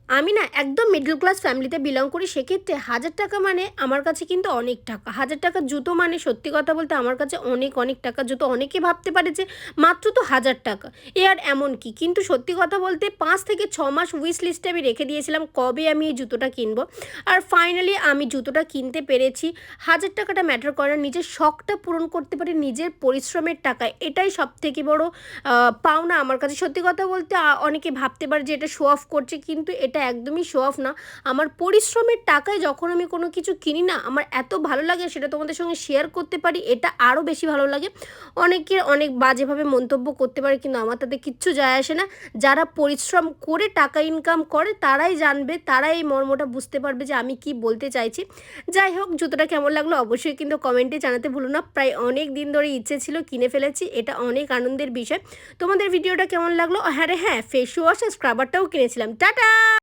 আমি না একদম মিডল ক্লাস ফ্যামিলিতে বিলং করি, সেক্ষেত্রে ১,০০০ টাকা মানে আমার কাছে কিন্তু অনেক টাকা। ১,০০০ টাকার জুতো মানে সত্যি কথা বলতে আমার কাছে অনেক, অনেক টাকার জুতো। অনেকে ভাবতে পারে যে মাত্র তো ১,০০০ টাকা। এ আর এমন কি? কিন্তু সত্যি কথা বলতে ৫ থেকে ৬ মাস উইশ লিস্টে আমি রেখে দিয়েছিলাম কবে আমি এই জুতোটা কিনবো। আর ফাইনালি আমি জুতোটা কিনতে পেরেছি। ১,০০০ টাকাটা ম্যাটার করে না, নিজের শখটা পূরণ করতে পারি নিজের পরিশ্রমের টাকায়। এটাই সবথেকে বড় পাওনা আমার কাছে। সত্যি কথা বলতে অনেকে ভাবতে পারে যে এটা শো অফ করছে, কিন্তু এটা একদমই শো অফ না। আমার পরিশ্রমের টাকায় যখন আমি কোনো কিছু কিনি না, আমার এত ভালো লাগে সেটা তোমাদের সঙ্গে শেয়ার করতে পারি, এটা আরও বেশি ভালো লাগে। অনেকে অনেক বাজেভাবে মন্তব্য করতে পারে, কিন্তু আমার তাতে কিচ্ছু যায় আসে না। যারা পরিশ্রম করে টাকা ইনকাম করে তারাই জানবে, তারাই এই মর্মটা বুঝতে পারবে যে আমি কি বলতে চাইছি। যাই হোক, জুতোটা কেমন লাগলো অবশ্যই কিন্তু কমেন্টে জানাতে ভুলো না। প্রায় অনেক দিন ধরে ইচ্ছে ছিল, কিনে ফেলেছি, এটা অনেক আনন্দের বিষয়। তোমাদের ভিডিওটা কেমন লাগলো? হ্যাঁ রে হ্যাঁ, ফেস ওয়াশ আর স্ক্রাবারটাও কিনেছিলাম। টাটা।